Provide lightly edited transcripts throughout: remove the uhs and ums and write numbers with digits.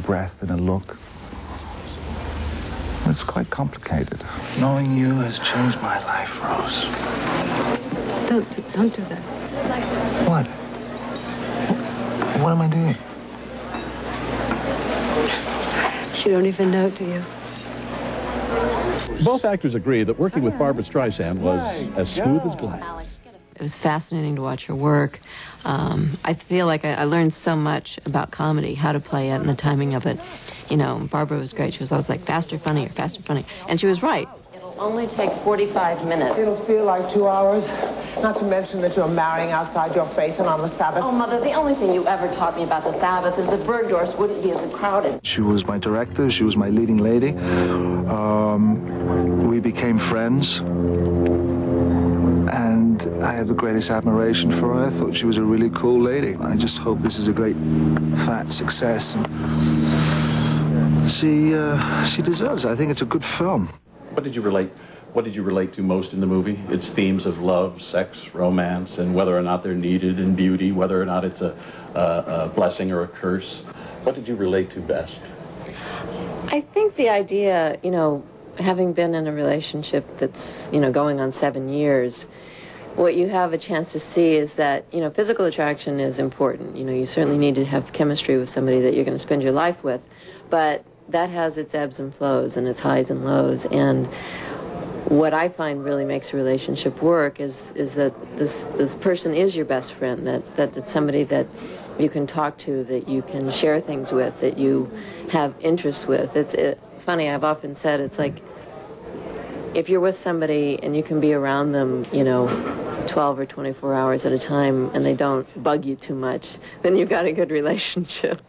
breath, in a look. It's quite complicated. Knowing you has changed my life, Rose. Don't do that. What? What am I doing? You don't even know, do you? Both actors agree that working with Barbra Streisand was as smooth as glass. It was fascinating to watch her work. I feel like I learned so much about comedy, how to play it and the timing of it. You know, Barbra was great. She was always like, faster, funnier, faster, funnier. And she was right. It'll only take 45 minutes. It'll feel like 2 hours. Not to mention that you're marrying outside your faith and on the Sabbath. Oh, Mother, the only thing you ever taught me about the Sabbath is that Bergdorf's wouldn't be as crowded. She was my director. She was my leading lady. We became friends. And I have the greatest admiration for her. I thought she was a really cool lady. I just hope this is a great, fat success. And she deserves it. I think it's a good film. What did you relate to most in the movie? Its themes of love, sex, romance, and whether or not they're needed, and beauty, whether or not it's a blessing or a curse. What did you relate to best? I think the idea, you know, having been in a relationship that's, you know, going on 7 years, what you have a chance to see is that, you know, physical attraction is important. You know, you certainly need to have chemistry with somebody that you're going to spend your life with, but that has its ebbs and flows and its highs and lows. And what I find really makes a relationship work is that this person is your best friend, that it's somebody that you can talk to, that you can share things with, that you have interests with. It's funny, I've often said, it's like, if you're with somebody and you can be around them, you know, 12 or 24 hours at a time and they don't bug you too much, then you've got a good relationship.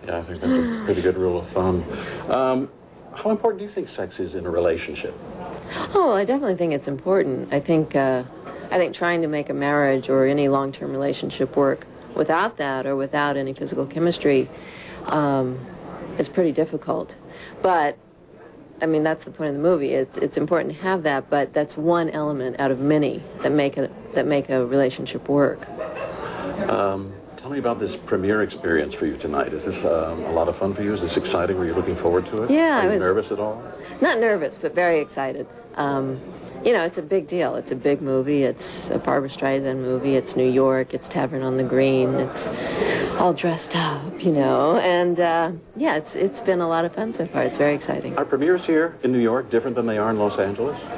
Yeah, I think that's a pretty good rule of thumb. How important do you think sex is in a relationship? Oh, I definitely think it's important. I think trying to make a marriage or any long-term relationship work without that or without any physical chemistry is pretty difficult. But I mean, that's the point of the movie. It's important to have that, but that's one element out of many that make a relationship work. Tell me about this premiere experience for you tonight. Is this a lot of fun for you? Is this exciting? Were you looking forward to it? Yeah, Are you nervous at all? Not nervous, but very excited. You know, it's a big deal. It's a big movie. It's a Barbra Streisand movie. It's New York. It's Tavern on the Green. It's all dressed up, you know. And yeah, it's been a lot of fun so far. It's very exciting. Are premieres here in New York different than they are in Los Angeles?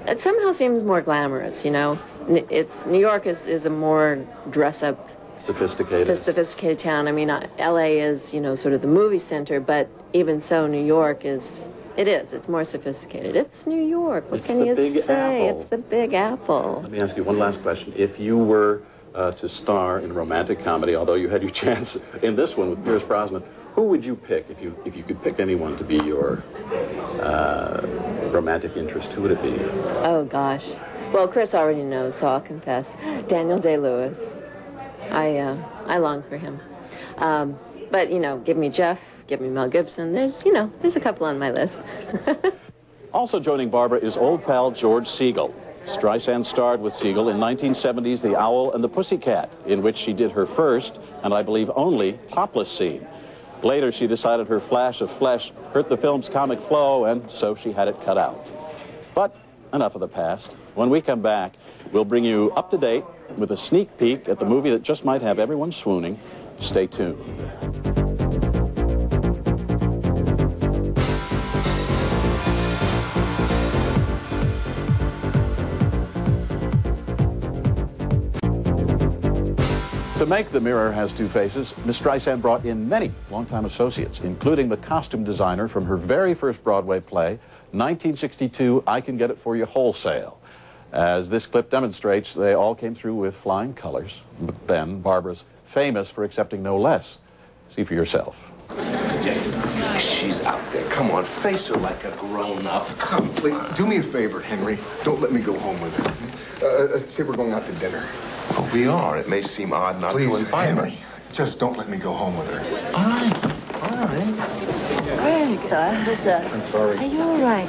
It somehow seems more glamorous, you know. New York is a more dress-up, sophisticated town. I mean, L.A. is, you know, sort of the movie center, but even so, New York is. It's more sophisticated. It's New York. What can you say? It's the Big Apple. Let me ask you one last question. If you were to star in a romantic comedy, although you had your chance in this one with Pierce Brosnan, who would you pick if you could pick anyone to be your romantic interest? Who would it be? Oh gosh. Well, Chris already knows, so I'll confess. Daniel Day-Lewis. I long for him. But you know, give me Jeff. Give me Mel Gibson. There's a couple on my list. Also joining Barbra is old pal George Segal. Streisand starred with Segal in 1970's The Owl and the Pussycat, in which she did her first, and I believe only, topless scene. Later, she decided her flash of flesh hurt the film's comic flow, and so she had it cut out. But enough of the past. When we come back, we'll bring you up to date with a sneak peek at the movie that just might have everyone swooning. Stay tuned. To make The Mirror Has Two Faces, Miss Streisand brought in many longtime associates, including the costume designer from her very first Broadway play, 1962, I Can Get It For You Wholesale. As this clip demonstrates, they all came through with flying colors. But then, Barbra's famous for accepting no less. See for yourself. She's out there. Come on, face her like a grown-up. Come, please. Do me a favor, Henry. Don't let me go home with her. Say we're going out to dinner. Oh, we are. It may seem odd not to invite her. Henry, just don't let me go home with her. All right. Greg, I'm sorry. I'm sorry. Are you all right?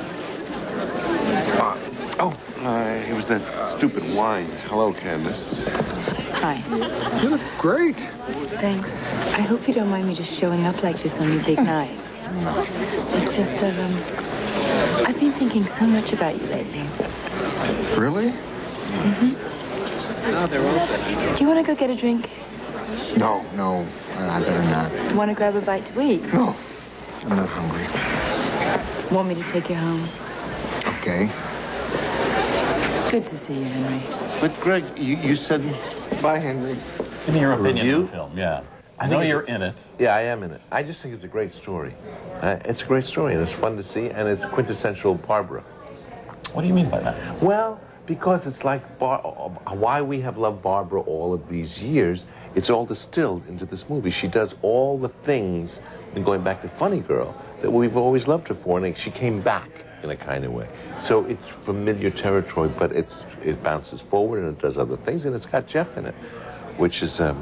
Oh, Hi. It was that stupid wine. Hello, Candace. Hi. You look great. Thanks. I hope you don't mind me just showing up like this on your big night. It's just, I've been thinking so much about you lately. Really? Do you want to go get a drink? No, I better not. Want to grab a bite to eat? No, I'm not hungry. Want me to take you home? Okay. Good to see you, Henry. But, Greg, you said... Bye, Henry. Give me your opinion Review? of the film, yeah. I know you're in it. Yeah, I am in it. I just think it's a great story. It's a great story, and it's fun to see, and it's quintessential Barbra. What do you mean by that? Well, because it's like why we have loved Barbra all of these years, it's all distilled into this movie. She does all the things, and going back to Funny Girl, that we've always loved her for, and she came back in a kind of way. So it's familiar territory, but it bounces forward and it does other things, and it's got Jeff in it, which is a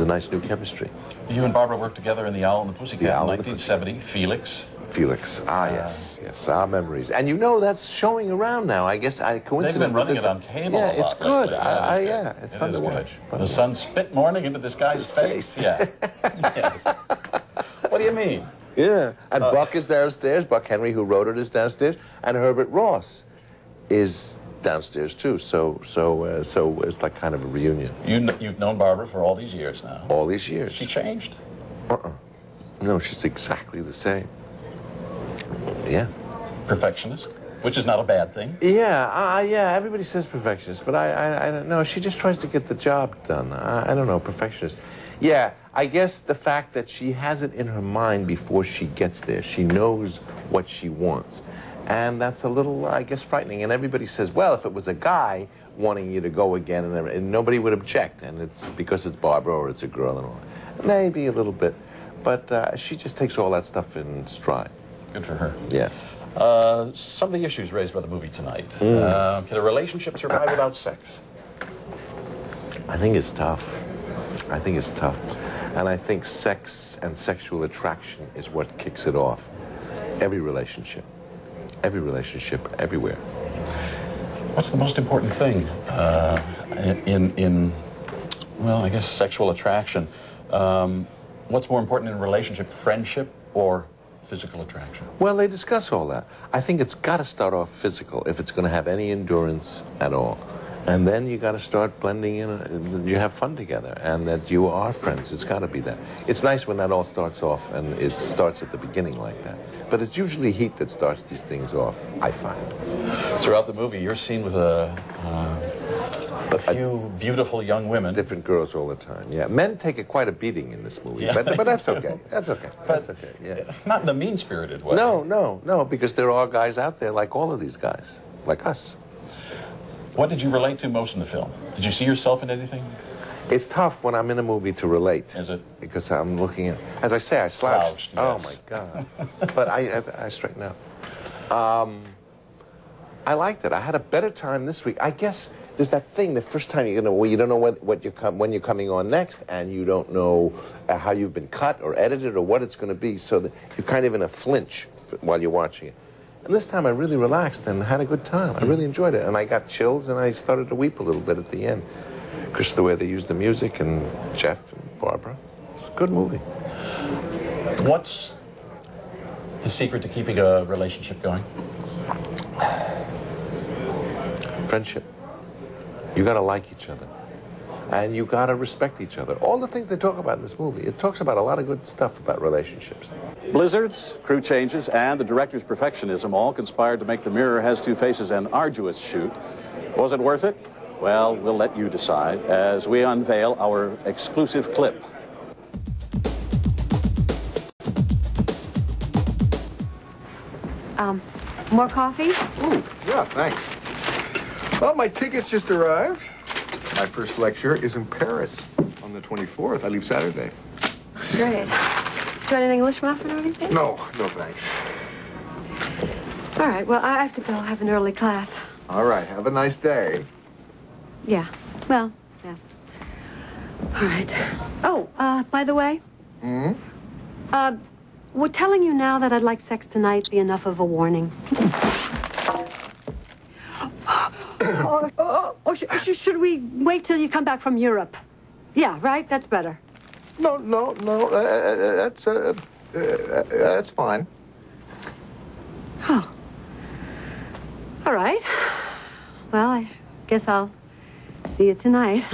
nice new chemistry. You and Barbra worked together in The Owl and the Pussycat The in Owl and the 1970, Felix. Felix, yes, our memories. And you know that's showing around now. I guess coincidentally. They've been running it on cable. Yeah, it's good. Yeah, it's fun to watch. The sun spit morning into this guy's face. Yeah. Yes. What do you mean? Yeah, and Buck is downstairs. Buck Henry, who wrote it, is downstairs, and Herbert Ross is downstairs too. So it's like kind of a reunion. You've known Barbra for all these years now. All these years. She changed? No, she's exactly the same. Yeah. Perfectionist, which is not a bad thing. Yeah, yeah. Everybody says perfectionist, but I don't know. She just tries to get the job done. I don't know, perfectionist. Yeah, I guess the fact that she has it in her mind before she gets there. She knows what she wants. And that's a little, I guess, frightening. And everybody says, well, if it was a guy wanting you to go again, and nobody would object. And it's because it's Barbra or it's a girl and all that. Maybe a little bit. But she just takes all that stuff in stride. Good for her. Yeah. Some of the issues raised by the movie tonight. Can a relationship survive without sex? I think it's tough. I think it's tough. And I think sex and sexual attraction is what kicks it off. Every relationship, everywhere. What's the most important thing well, I guess sexual attraction? What's more important in a relationship, friendship or physical attraction? Well, they discuss all that. I think it's got to start off physical if it's going to have any endurance at all. And then you got to start blending in, you have fun together, and that you are friends. It's got to be that. It's nice when that all starts off, and it starts at the beginning like that. But it's usually heat that starts these things off, I find. Throughout the movie, you're seen with a few beautiful young women. Different girls all the time, yeah. Men take quite a beating in this movie, yeah. but that's okay. That's okay. That's okay, yeah. Not in a mean-spirited way. No, because there are guys out there like all of these guys, like us. What did you relate to most in the film? Did you see yourself in anything? It's tough when I'm in a movie to relate. Is it? Because I'm looking at, as I say, I slouched. Yes. Oh my God. But I straighten out. I liked it. I had a better time this week. I guess there's that thing, the first time you don't know when you're coming on next, and you don't know how you've been cut or edited or what it's going to be, so that you're kind of in a flinch while you're watching it. And this time I really relaxed and had a good time. I really enjoyed it, and I got chills, and I started to weep a little bit at the end. Because the way they used the music, and Jeff and Barbra. It's a good movie. What's the secret to keeping a relationship going? Friendship. You gotta like each other. And you gotta respect each other. All the things they talk about in this movie, it talks about a lot of good stuff about relationships. Blizzards, crew changes, and the director's perfectionism all conspired to make The Mirror Has Two Faces an arduous shoot. Was it worth it? Well, we'll let you decide as we unveil our exclusive clip. More coffee? Ooh, yeah, thanks. Well, my tickets just arrived. My first lecture is in Paris on the 24th. I leave Saturday. Great. Do you want an English muffin or anything? No, thanks. All right, well, I have to go. I have an early class. All right, have a nice day. Yeah, well, yeah. All right. Oh, by the way? Would telling you now that I'd like sex tonight be enough of a warning? Should we wait till you come back from Europe? Yeah, right? That's better. No. That's fine. Oh. All right. Well, I guess I'll see you tonight.